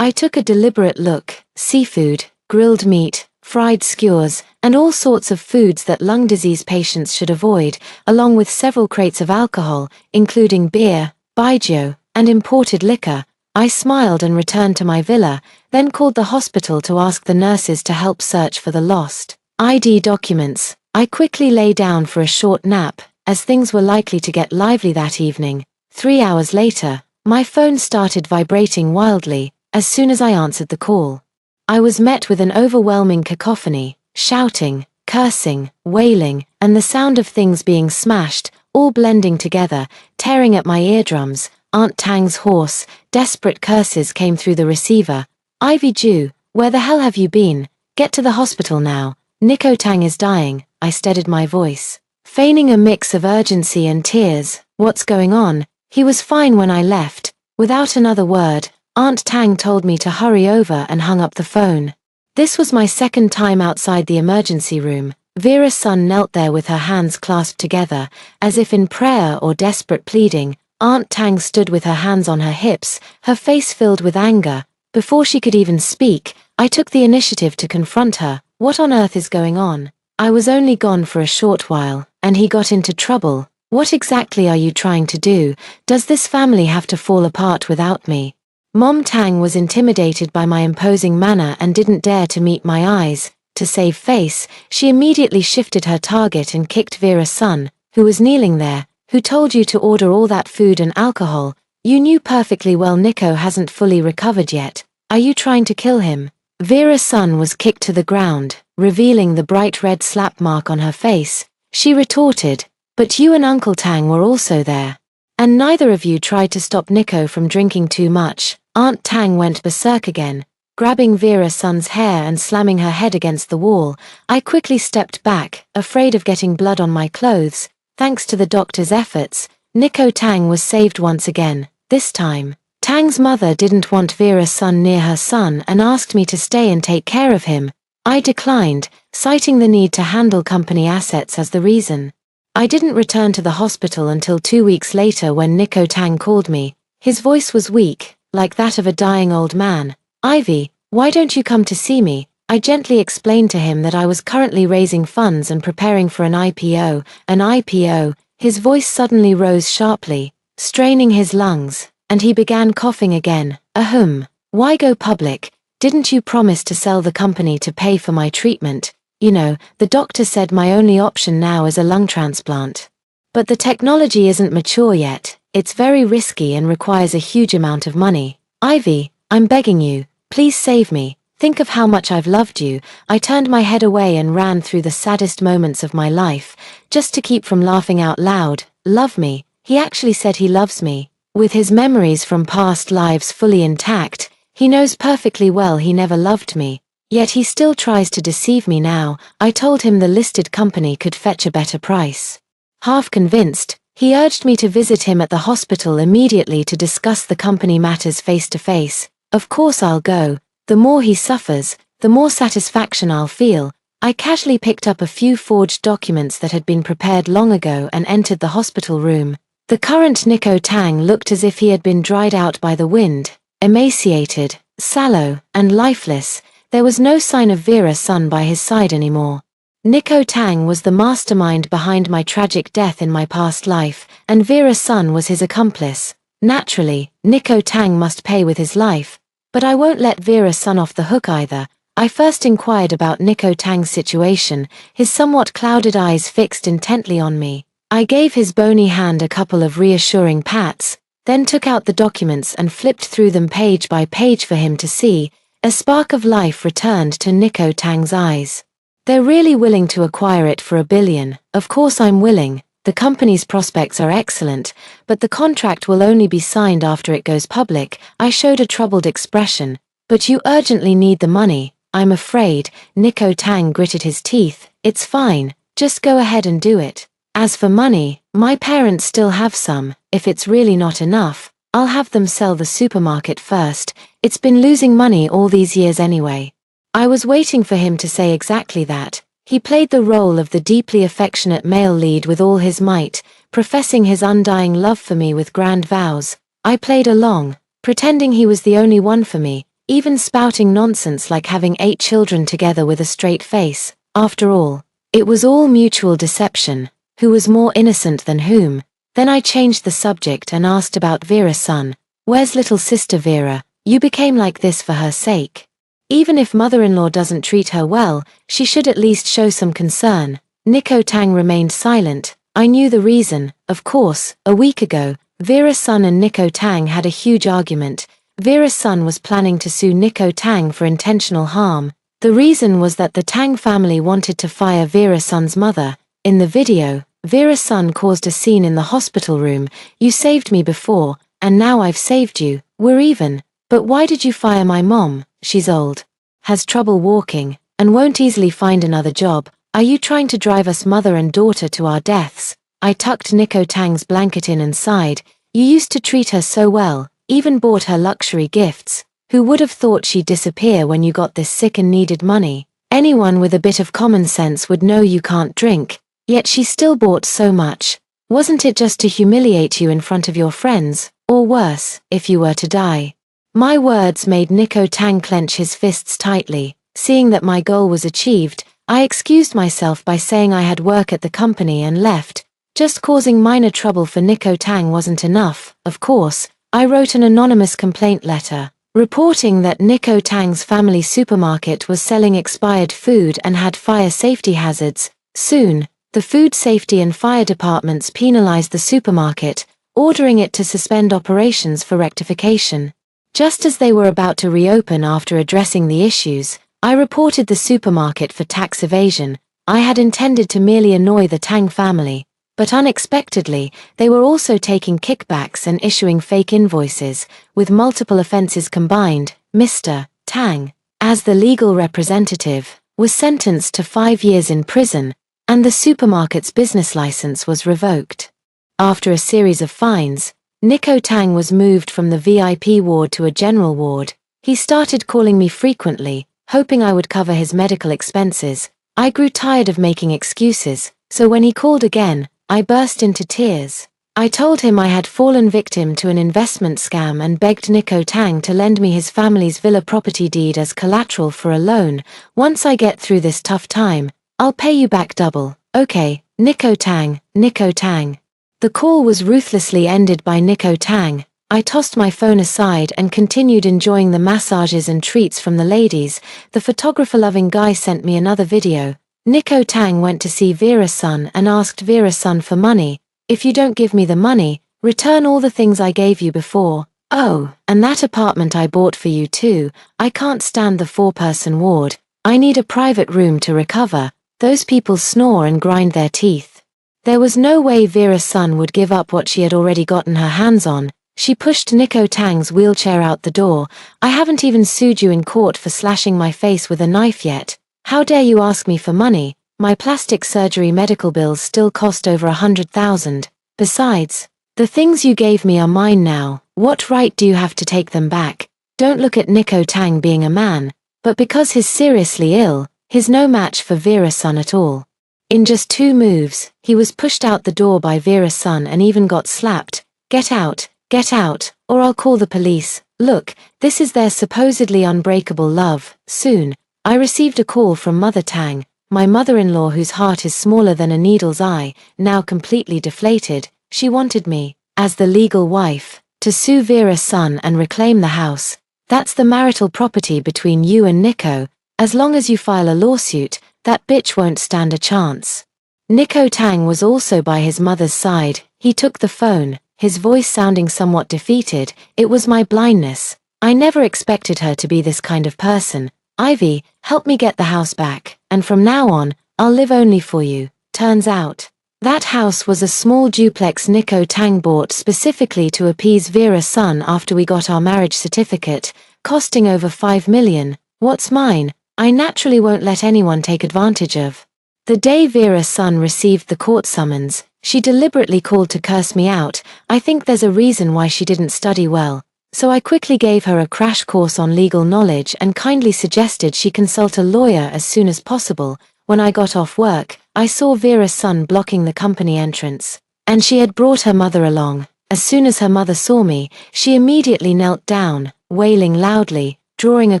I took a deliberate look: seafood, grilled meat, fried skewers, and all sorts of foods that lung disease patients should avoid, along with several crates of alcohol, including beer, baijiu, and imported liquor. I smiled and returned to my villa, then called the hospital to ask the nurses to help search for the lost ID documents. I quickly lay down for a short nap, as things were likely to get lively that evening. 3 hours later, my phone started vibrating wildly. As soon as I answered the call, I was met with an overwhelming cacophony: shouting, cursing, wailing, and the sound of things being smashed, all blending together, tearing at my eardrums. Aunt Tang's hoarse, desperate curses came through the receiver. Ivy Ju, where the hell have you been? Get to the hospital now. Nico Tang is dying. I steadied my voice, feigning a mix of urgency and tears. What's going on? He was fine when I left. Without another word, Aunt Tang told me to hurry over and hung up the phone. This was my second time outside the emergency room. Vera's son knelt there with her hands clasped together, as if in prayer or desperate pleading. Aunt Tang stood with her hands on her hips, her face filled with anger. Before she could even speak, I took the initiative to confront her. What on earth is going on? I was only gone for a short while, and he got into trouble. What exactly are you trying to do? Does this family have to fall apart without me? Mom Tang was intimidated by my imposing manner and didn't dare to meet my eyes. To save face, she immediately shifted her target and kicked Vera's son, who was kneeling there. Who told you to order all that food and alcohol? You knew perfectly well Nico hasn't fully recovered yet. Are you trying to kill him? Vera's son was kicked to the ground, revealing the bright red slap mark on her face. She retorted, but you and Uncle Tang were also there. And neither of you tried to stop Nico from drinking too much. Aunt Tang went berserk again, grabbing Vera's son's hair and slamming her head against the wall. I quickly stepped back, afraid of getting blood on my clothes. Thanks to the doctor's efforts, Nico Tang was saved once again. This time, Tang's mother didn't want Vera's son near her son and asked me to stay and take care of him. I declined, citing the need to handle company assets as the reason. I didn't return to the hospital until 2 weeks later when Nico Tang called me. His voice was weak, like that of a dying old man. Ivy, why don't you come to see me? I gently explained to him that I was currently raising funds and preparing for an IPO. An IPO? His voice suddenly rose sharply, straining his lungs, and he began coughing again. Ahem. Why go public? Didn't you promise to sell the company to pay for my treatment? You know, the doctor said my only option now is a lung transplant. But the technology isn't mature yet. It's very risky and requires a huge amount of money. Ivy, I'm begging you, please save me. Think of how much I've loved you. I turned my head away and ran through the saddest moments of my life, just to keep from laughing out loud. Love me? He actually said he loves me. With his memories from past lives fully intact, he knows perfectly well he never loved me. Yet he still tries to deceive me now. I told him the listed company could fetch a better price. Half convinced, he urged me to visit him at the hospital immediately to discuss the company matters face to face. Of course I'll go. The more he suffers, the more satisfaction I'll feel. I casually picked up a few forged documents that had been prepared long ago and entered the hospital room. The current Nico Tang looked as if he had been dried out by the wind, emaciated, sallow, and lifeless. There was no sign of Vera's son by his side anymore. Nico Tang was the mastermind behind my tragic death in my past life, and Vera's son was his accomplice. Naturally, Nico Tang must pay with his life, but I won't let Vera's son off the hook either. I first inquired about Nico Tang's situation, his somewhat clouded eyes fixed intently on me. I gave his bony hand a couple of reassuring pats, then took out the documents and flipped through them page by page for him to see. A spark of life returned to Nico Tang's eyes. They're really willing to acquire it for $1 billion. Of course I'm willing. The company's prospects are excellent, but the contract will only be signed after it goes public. I showed a troubled expression. But you urgently need the money, I'm afraid. Nico Tang gritted his teeth. It's fine, just go ahead and do it. As for money, my parents still have some. If it's really not enough, I'll have them sell the supermarket first. It's been losing money all these years anyway. I was waiting for him to say exactly that. He played the role of the deeply affectionate male lead with all his might, professing his undying love for me with grand vows. I played along, pretending he was the only one for me, even spouting nonsense like having 8 children together with a straight face. After all, it was all mutual deception. Who was more innocent than whom? Then I changed the subject and asked about Vera's son. Where's little sister Vera? You became like this for her sake. Even if mother-in-law doesn't treat her well, she should at least show some concern. Nico Tang remained silent. I knew the reason, of course. A week ago, Vera's son and Nico Tang had a huge argument. Vera's son was planning to sue Nico Tang for intentional harm. The reason was that the Tang family wanted to fire Vera's son's mother. In the video, Vera's son caused a scene in the hospital room. You saved me before, and now I've saved you. We're even. But why did you fire my mom? She's old, has trouble walking, and won't easily find another job. Are you trying to drive us mother and daughter to our deaths? I tucked Nico Tang's blanket in and sighed. You used to treat her so well, even bought her luxury gifts. Who would have thought she'd disappear when you got this sick and needed money? Anyone with a bit of common sense would know you can't drink. Yet she still bought so much. Wasn't it just to humiliate you in front of your friends, or worse, if you were to die? My words made Nico Tang clench his fists tightly. Seeing that my goal was achieved, I excused myself by saying I had work at the company and left. Just causing minor trouble for Nico Tang wasn't enough. Of course, I wrote an anonymous complaint letter, reporting that Nico Tang's family supermarket was selling expired food and had fire safety hazards. Soon, the food safety and fire departments penalized the supermarket, ordering it to suspend operations for rectification. Just as they were about to reopen after addressing the issues, I reported the supermarket for tax evasion. I had intended to merely annoy the Tang family, but unexpectedly, they were also taking kickbacks and issuing fake invoices. With multiple offenses combined, Mr. Tang, as the legal representative, was sentenced to 5 years in prison, and the supermarket's business license was revoked. After a series of fines, Nico Tang was moved from the VIP ward to a general ward. He started calling me frequently, hoping I would cover his medical expenses. I grew tired of making excuses, so when he called again, I burst into tears. I told him I had fallen victim to an investment scam and begged Nico Tang to lend me his family's villa property deed as collateral for a loan. Once I get through this tough time, I'll pay you back double. Okay, Nico Tang, Nico Tang. The call was ruthlessly ended by Nico Tang. I tossed my phone aside and continued enjoying the massages and treats from the ladies. The photographer-loving guy sent me another video. Nico Tang went to see Vera's son and asked Vera's son for money. If you don't give me the money, return all the things I gave you before. Oh, and that apartment I bought for you too. I can't stand the 4-person ward. I need a private room to recover. Those people snore and grind their teeth. There was no way Vera's son would give up what she had already gotten her hands on. She pushed Nico Tang's wheelchair out the door. I haven't even sued you in court for slashing my face with a knife yet. How dare you ask me for money? My plastic surgery medical bills still cost over 100,000. Besides, the things you gave me are mine now. What right do you have to take them back? Don't look at Nico Tang being a man, but because he's seriously ill, he's no match for Vera's son at all. In just 2 moves, he was pushed out the door by Vera's son and even got slapped. Get out, or I'll call the police. Look, this is their supposedly unbreakable love. Soon, I received a call from Mother Tang, my mother-in-law whose heart is smaller than a needle's eye, now completely deflated. She wanted me, as the legal wife, to sue Vera's son and reclaim the house. That's the marital property between you and Nico. As long as you file a lawsuit, that bitch won't stand a chance. Nico Tang was also by his mother's side. He took the phone, his voice sounding somewhat defeated. It was my blindness. I never expected her to be this kind of person. Ivy, help me get the house back, and from now on, I'll live only for you. Turns out, that house was a small duplex Nico Tang bought specifically to appease Vera's son after we got our marriage certificate, costing over $5 million. What's mine, I naturally won't let anyone take advantage of. The day Vera's son received the court summons, she deliberately called to curse me out. I think there's a reason why she didn't study well. So I quickly gave her a crash course on legal knowledge and kindly suggested she consult a lawyer as soon as possible. When I got off work, I saw Vera's son blocking the company entrance, and she had brought her mother along. As soon as her mother saw me, she immediately knelt down, wailing loudly, drawing a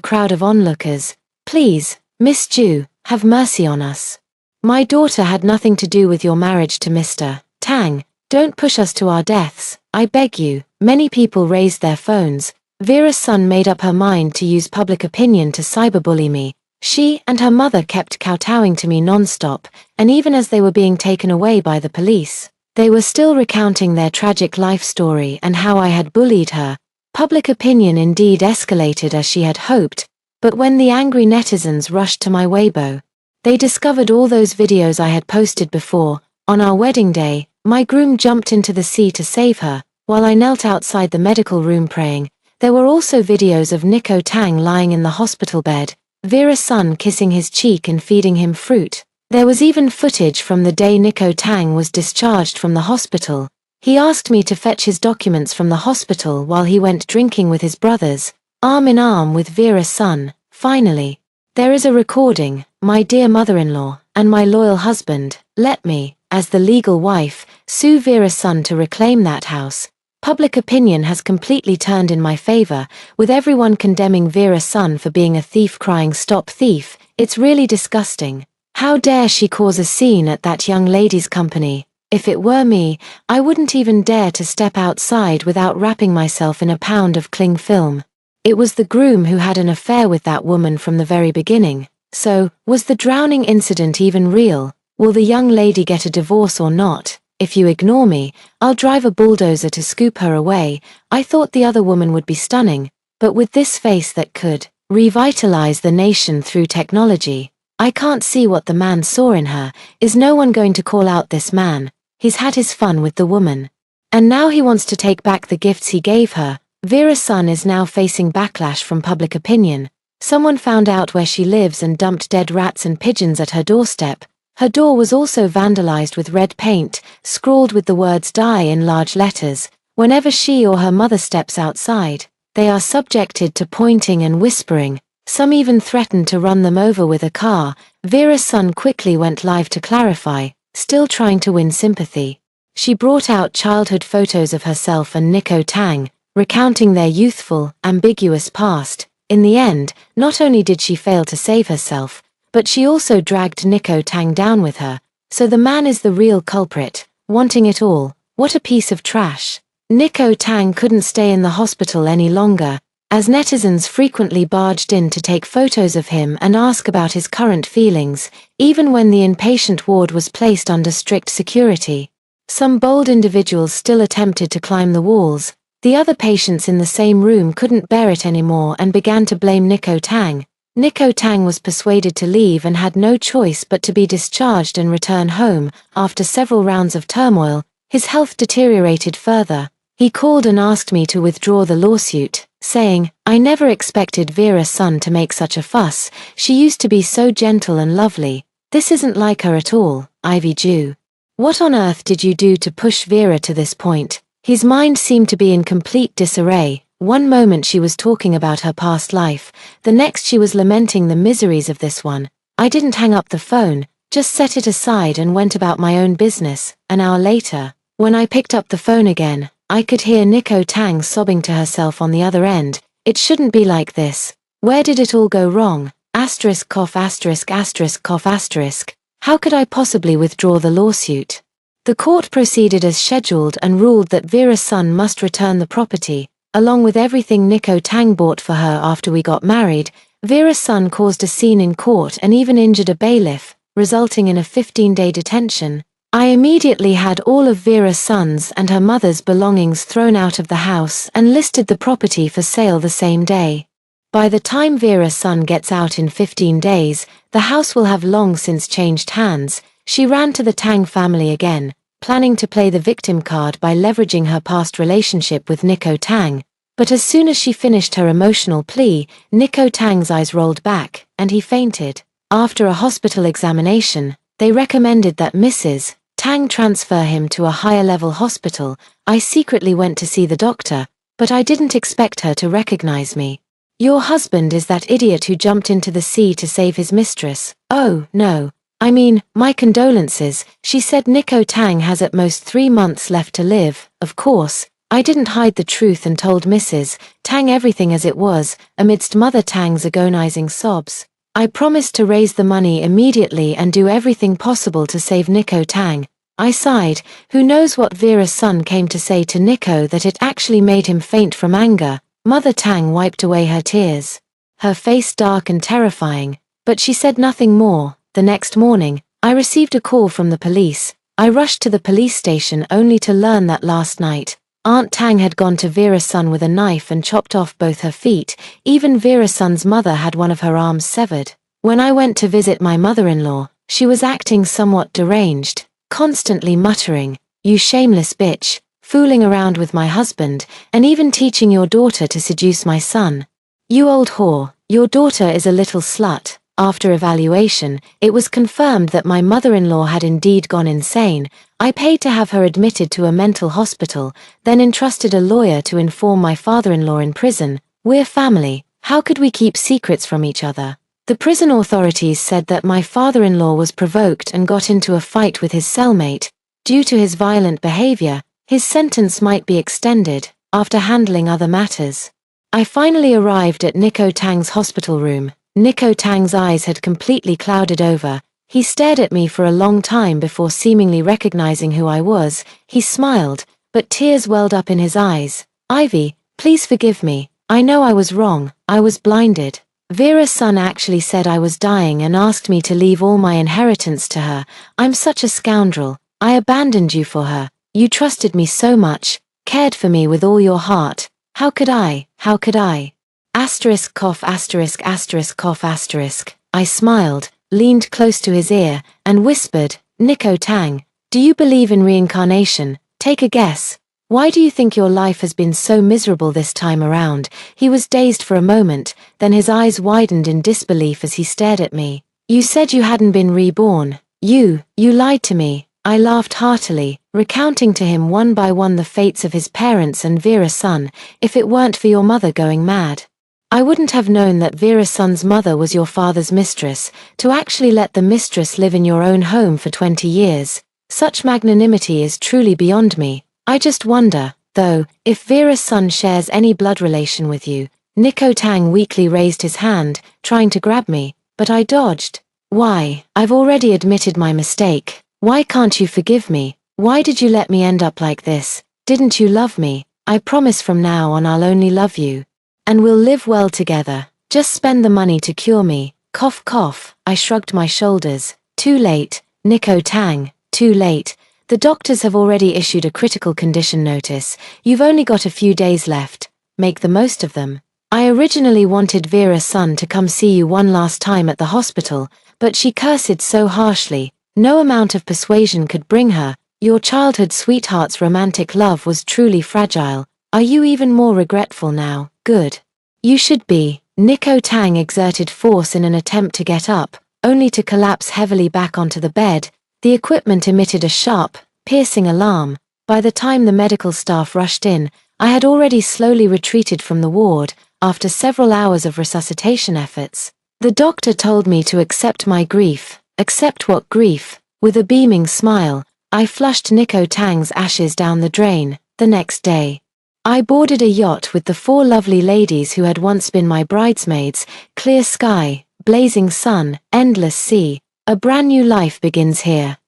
crowd of onlookers. Please, Miss Ju, have mercy on us. My daughter had nothing to do with your marriage to Mr. Tang. Don't push us to our deaths, I beg you. Many people raised their phones. Vera's son made up her mind to use public opinion to cyberbully me. She and her mother kept kowtowing to me non-stop, and even as they were being taken away by the police, they were still recounting their tragic life story and how I had bullied her. Public opinion indeed escalated as she had hoped, but when the angry netizens rushed to my Weibo, they discovered all those videos I had posted before. On our wedding day, my groom jumped into the sea to save her, while I knelt outside the medical room praying. There were also videos of Nico Tang lying in the hospital bed, Vera's son kissing his cheek and feeding him fruit. There was even footage from the day Nico Tang was discharged from the hospital. He asked me to fetch his documents from the hospital while he went drinking with his brothers, arm in arm with Vera's son. Finally, there is a recording. My dear mother-in-law, and my loyal husband, let me, as the legal wife, sue Vera's son to reclaim that house. Public opinion has completely turned in my favor, with everyone condemning Vera's son for being a thief crying stop thief. It's really disgusting. How dare she cause a scene at that young lady's company? If it were me, I wouldn't even dare to step outside without wrapping myself in a pound of cling film. It was the groom who had an affair with that woman from the very beginning. So, was the drowning incident even real? Will the young lady get a divorce or not? If you ignore me, I'll drive a bulldozer to scoop her away. I thought the other woman would be stunning, but with this face that could revitalize the nation through technology, I can't see what the man saw in her. Is no one going to call out this man? He's had his fun with the woman, and now he wants to take back the gifts he gave her. Vera's son is now facing backlash from public opinion. Someone found out where she lives and dumped dead rats and pigeons at her doorstep. Her door was also vandalized with red paint, scrawled with the words "die" in large letters. Whenever she or her mother steps outside, they are subjected to pointing and whispering. Some even threatened to run them over with a car. Vera's son quickly went live to clarify, still trying to win sympathy. She brought out childhood photos of herself and Nico Tang, recounting their youthful, ambiguous past. In the end, not only did she fail to save herself, but she also dragged Nico Tang down with her. So the man is the real culprit, wanting it all. What a piece of trash. Nico Tang couldn't stay in the hospital any longer, as netizens frequently barged in to take photos of him and ask about his current feelings, even when the inpatient ward was placed under strict security. Some bold individuals still attempted to climb the walls. The other patients in the same room couldn't bear it anymore and began to blame Nico Tang. Nico Tang was persuaded to leave and had no choice but to be discharged and return home. After several rounds of turmoil, his health deteriorated further. He called and asked me to withdraw the lawsuit, saying, "I never expected Vera's son to make such a fuss. She used to be so gentle and lovely. This isn't like her at all, Ivy Ju. What on earth did you do to push Vera to this point?" His mind seemed to be in complete disarray. One moment she was talking about her past life, the next she was lamenting the miseries of this one. I didn't hang up the phone, just set it aside and went about my own business. An hour later, when I picked up the phone again, I could hear Nico Tang sobbing to herself on the other end. It shouldn't be like this. Where did it all go wrong? Asterisk cough asterisk asterisk cough asterisk. How could I possibly withdraw the lawsuit? The court proceeded as scheduled and ruled that Vera's son must return the property, along with everything Nico Tang bought for her after we got married. Vera's son caused a scene in court and even injured a bailiff, resulting in a 15-day detention. I immediately had all of Vera's son's and her mother's belongings thrown out of the house and listed the property for sale the same day. By the time Vera's son gets out in 15 days, the house will have long since changed hands. She ran to the Tang family again, planning to play the victim card by leveraging her past relationship with Nico Tang. But as soon as she finished her emotional plea, Nico Tang's eyes rolled back, and he fainted. After a hospital examination, they recommended that Mrs. Tang transfer him to a higher-level hospital. I secretly went to see the doctor, but I didn't expect her to recognize me. Your husband is that idiot who jumped into the sea to save his mistress. Oh, no. I mean, my condolences, she said. Nico Tang has at most 3 months left to live. Of course, I didn't hide the truth and told Mrs. Tang everything as it was, amidst Mother Tang's agonizing sobs. I promised to raise the money immediately and do everything possible to save Nico Tang. I sighed. Who knows what Vera's son came to say to Nico that it actually made him faint from anger. Mother Tang wiped away her tears, her face dark and terrifying, but she said nothing more. The next morning, I received a call from the police. I rushed to the police station only to learn that last night, Aunt Tang had gone to Vera's son with a knife and chopped off both her feet. Even Vera's son's mother had one of her arms severed. When I went to visit my mother-in-law, she was acting somewhat deranged, constantly muttering, "You shameless bitch, fooling around with my husband, and even teaching your daughter to seduce my son. You old whore, your daughter is a little slut." After evaluation, it was confirmed that my mother-in-law had indeed gone insane. I paid to have her admitted to a mental hospital, then entrusted a lawyer to inform my father-in-law in prison. We're family, how could we keep secrets from each other? The prison authorities said that my father-in-law was provoked and got into a fight with his cellmate. Due to his violent behavior, his sentence might be extended. After handling other matters, I finally arrived at Nico Tang's hospital room. Nico Tang's eyes had completely clouded over. He stared at me for a long time before seemingly recognizing who I was. He smiled, but tears welled up in his eyes. "Ivy, please forgive me. I know I was wrong. I was blinded. Vera's son actually said I was dying and asked me to leave all my inheritance to her. I'm such a scoundrel. I abandoned you for her. You trusted me so much, cared for me with all your heart. How could I? How could I?" Asterisk cough asterisk asterisk cough asterisk. I smiled, leaned close to his ear, and whispered, "Nico Tang, do you believe in reincarnation? Take a guess. Why do you think your life has been so miserable this time around?" He was dazed for a moment, then his eyes widened in disbelief as he stared at me. "You said you hadn't been reborn. You lied to me." I laughed heartily, recounting to him one by one the fates of his parents and Vera's son. "If it weren't for your mother going mad, I wouldn't have known that Vera's son's mother was your father's mistress. To actually let the mistress live in your own home for 20 years, such magnanimity is truly beyond me. I just wonder, though, if Vera's son shares any blood relation with you." Nico Tang weakly raised his hand, trying to grab me, but I dodged. "Why? I've already admitted my mistake. Why can't you forgive me? Why did you let me end up like this? Didn't you love me? I promise from now on I'll only love you. And we'll live well together. Just spend the money to cure me." Cough cough. I shrugged my shoulders. "Too late, Nico Tang, too late. The doctors have already issued a critical condition notice. You've only got a few days left. Make the most of them. I originally wanted Vera's son to come see you one last time at the hospital, but she cursed so harshly. No amount of persuasion could bring her. Your childhood sweetheart's romantic love was truly fragile. Are you even more regretful now? Good. You should be." Nico Tang exerted force in an attempt to get up, only to collapse heavily back onto the bed. The equipment emitted a sharp, piercing alarm. By the time the medical staff rushed in, I had already slowly retreated from the ward, after several hours of resuscitation efforts. The doctor told me to accept my grief. Accept what grief? With a beaming smile, I flushed Nico Tang's ashes down the drain. The next day, I boarded a yacht with the 4 lovely ladies who had once been my bridesmaids. Clear sky, blazing sun, endless sea. A brand new life begins here.